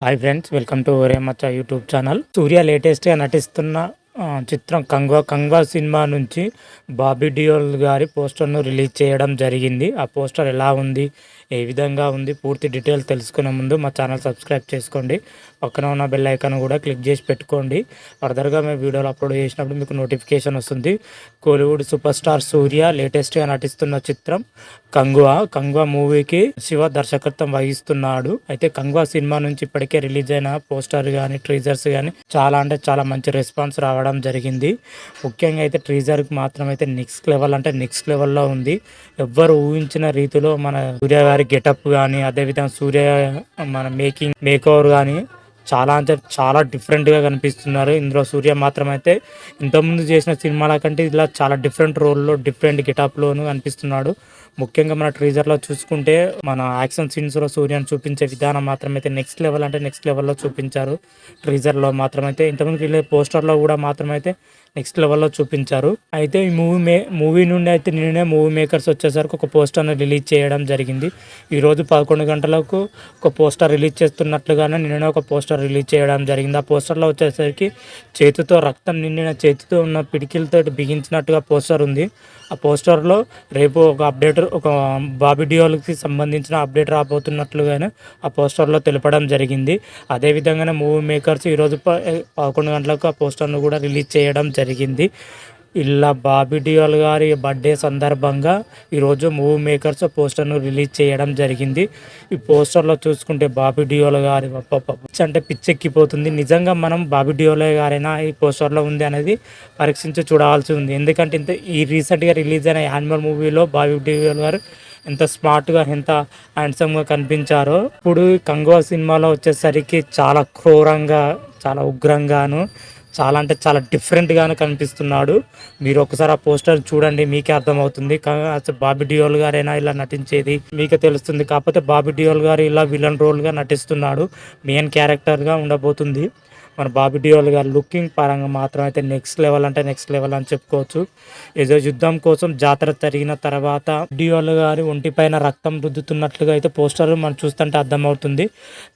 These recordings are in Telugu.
హాయ్ ఫ్రెండ్స్, వెల్కమ్ టు ఒరే మచ్చ యూట్యూబ్ ఛానల్. సూర్య లేటెస్ట్గా నటిస్తున్న చిత్రం కంగ్వా. కంగ్వా సినిమా నుంచి బాబీ డియోల్ గారి పోస్టర్ను రిలీజ్ చేయడం జరిగింది. ఆ పోస్టర్ ఎలా ఉంది, ఏ విధంగా ఉంది, పూర్తి డీటెయిల్స్ తెలుసుకునే ముందు మా ఛానల్ సబ్స్క్రైబ్ చేసుకోండి. పక్కన ఉన్న బెల్ ఐకాన్ కూడా క్లిక్ చేసి పెట్టుకోండి. ఫర్దర్గా మేము వీడియోలు అప్లోడ్ చేసినప్పుడు మీకు నోటిఫికేషన్ వస్తుంది. కోలీవుడ్ సూపర్ స్టార్ సూర్య లేటెస్ట్గా నటిస్తున్న చిత్రం కంగువా. కంగువా మూవీకి శివ దర్శకత్వం వహిస్తున్నాడు. అయితే కంగువా సినిమా నుంచి ఇప్పటికే రిలీజ్ అయిన పోస్టర్ కానీ ట్రీజర్స్ కానీ చాలా అంటే చాలా మంచి రెస్పాన్స్ రావడం జరిగింది. ముఖ్యంగా అయితే ట్రీజర్కి మాత్రం అయితే నెక్స్ట్ లెవెల్ అంటే నెక్స్ట్ లెవెల్లో ఉంది. ఎవ్వరు ఊహించిన రీతిలో మన సూర్య గారి గెటప్ కానీ, అదేవిధంగా సూర్య మన మేక్ ఓవర్ కానీ చాలా అంటే చాలా డిఫరెంట్గా కనిపిస్తున్నారు. ఇందులో సూర్య మాత్రం అయితే ఇంతకుముందు చేసిన సినిమాల కంటే ఇలా చాలా డిఫరెంట్ రోల్లో, డిఫరెంట్ గెటప్లోనూ కనిపిస్తున్నాడు. ముఖ్యంగా మన ట్రీజర్లో చూసుకుంటే మన యాక్షన్ సీన్స్లో సూర్యను చూపించే విధానం మాత్రం అయితే నెక్స్ట్ లెవెల్ అంటే నెక్స్ట్ లెవెల్లో చూపించారు. ట్రీజర్లో మాత్రమైతే, ఇంతకుముందు పోస్టర్లో కూడా మాత్రమైతే నెక్స్ట్ లెవెల్లో చూపించారు. అయితే ఈ మూవీ నుండి అయితే నిన్నే మూవీ మేకర్స్ వచ్చేసరికి ఒక పోస్టర్ని రిలీజ్ చేయడం జరిగింది. ఈరోజు 11 గంటలకు ఒక పోస్టర్ రిలీజ్ చేస్తున్నట్లుగానే నిన్ననే ఒక పోస్టర్ రిలీజ్ చేయడం జరిగింది. ఆ పోస్టర్లో వచ్చేసరికి చేతితో రక్తం నిండిన చేతితో ఉన్న పిడికిలతో బిగించినట్టుగా పోస్టర్ ఉంది. ఆ పోస్టర్లో రేపు ఒక బాబీ డియోల్కి సంబంధించిన అప్డేట్ రాబోతున్నట్లుగానే ఆ పోస్టర్లో తెలపడం జరిగింది. అదేవిధంగానే మూవీ మేకర్స్ ఈరోజు 11 గంటలకు ఆ పోస్టర్ను కూడా రిలీజ్ చేయడం జరిగింది. ఇలా బాబీ డియోల్ గారి బర్త్డే సందర్భంగా ఈరోజు మూవీ మేకర్స్ పోస్టర్ను రిలీజ్ చేయడం జరిగింది. ఈ పోస్టర్లో చూసుకుంటే బాబీ డియోల్ గారి అంటే పిచ్చెక్కిపోతుంది. నిజంగా మనం బాబీ డియోల్ గారైనా ఈ పోస్టర్లో ఉంది అనేది పరీక్షించి చూడాల్సి ఉంది. ఎందుకంటే ఈ రీసెంట్గా రిలీజ్ అయిన యానిమల్ మూవీలో బాబీ డియోల్ గారు ఎంత స్మార్ట్గా, ఎంత హ్యాండ్సమ్గా కనిపించారో, ఇప్పుడు కంగువా సినిమాలో వచ్చేసరికి చాలా క్రూరంగా, చాలా ఉగ్రంగాను, చాలా అంటే చాలా డిఫరెంట్గానే కనిపిస్తున్నాడు. మీరు ఒకసారి ఆ పోస్టర్ చూడండి, మీకే అర్థమవుతుంది. బాబీ డియోల్ గారైనా ఇలా నటించేది మీకే తెలుస్తుంది. కాకపోతే బాబీ డియోల్ గారు ఇలా విలన్ రోల్గా నటిస్తున్నాడు. మెయిన్ క్యారెక్టర్గా ఉండబోతుంది. మన బాబీ డియోల్ గారు లుకింగ్ పరంగా మాత్రం అయితే నెక్స్ట్ లెవెల్ అంటే నెక్స్ట్ లెవెల్ అని చెప్పుకోవచ్చు. ఏదో యుద్ధం కోసం జాతర జరిగిన తర్వాత డియోల్ గారి ఒంటిపైన రక్తం రుద్దుతున్నట్లుగా అయితే పోస్టర్ మనం చూస్తుంటే అర్థమవుతుంది.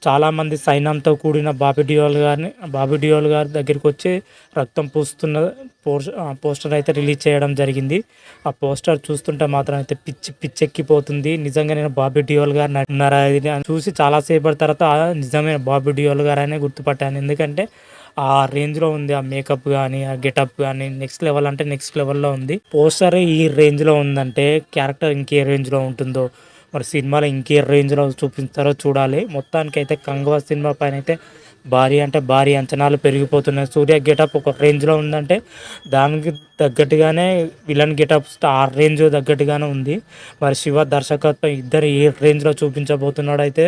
చాలామంది సైన్యంతో కూడిన బాబీ డియోల్ గారి దగ్గరికి వచ్చి రక్తం పూస్తున్న పోస్టర్ అయితే రిలీజ్ చేయడం జరిగింది. ఆ పోస్టర్ చూస్తుంటే మాత్రం అయితే పిచ్చెక్కిపోతుంది. నిజంగా నేను బాబీ డియోల్ గారు ఉన్నారా ఇది చూసి చాలాసేపటి తర్వాత నిజమైన బాబీ డియోల్ గారు అనే గుర్తుపట్టాను. ఎందుకంటే ఆ రేంజ్లో ఉంది. ఆ మేకప్ కానీ, ఆ గెటప్ కానీ నెక్స్ట్ లెవెల్ అంటే నెక్స్ట్ లెవెల్లో ఉంది. పోస్టర్ ఈ రేంజ్లో ఉందంటే క్యారెక్టర్ ఇంకే రేంజ్లో ఉంటుందో, మరి సినిమాలో ఇంకే రేంజ్లో చూపిస్తారో చూడాలి. మొత్తానికి అయితే కంగువా సినిమా పైన అయితే భారీ అంటే భారీ అంచనాలు పెరిగిపోతున్నాయి. సూర్య గెటప్ ఒక రేంజ్లో ఉందంటే దానికి తగ్గట్టుగానే విలన్ గెటప్ ఆ రేంజ్ తగ్గట్టుగానే ఉంది. మరి శివ దర్శకత్వం ఇద్దరు ఏ రేంజ్లో చూపించబోతున్నాడో అయితే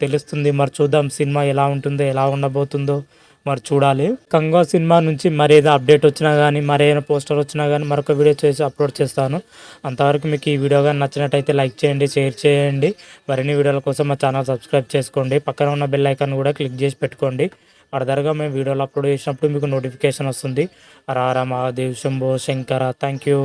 తెలుస్తుంది. మరి చూద్దాం సినిమా ఎలా ఉంటుందో, ఎలా ఉండబోతుందో మరి చూడాలి. కంగువా సినిమా నుంచి మరేదో అప్డేట్ వచ్చినా కానీ, మరేదైనా పోస్టర్ వచ్చినా కానీ మరొక వీడియో చేసి అప్లోడ్ చేస్తాను. అంతవరకు మీకు ఈ వీడియో కానీ నచ్చినట్టయితే లైక్ చేయండి, షేర్ చేయండి. మరిన్ని వీడియోల కోసం మా ఛానల్ సబ్స్క్రైబ్ చేసుకోండి. పక్కన ఉన్న బెల్ ఐకాన్ కూడా క్లిక్ చేసి పెట్టుకోండి. ఫర్దర్గా మేము వీడియోలు అప్లోడ్ చేసినప్పుడు మీకు నోటిఫికేషన్ వస్తుంది. హర హర మహాదేవ్, శంభో శంకర. Thank you.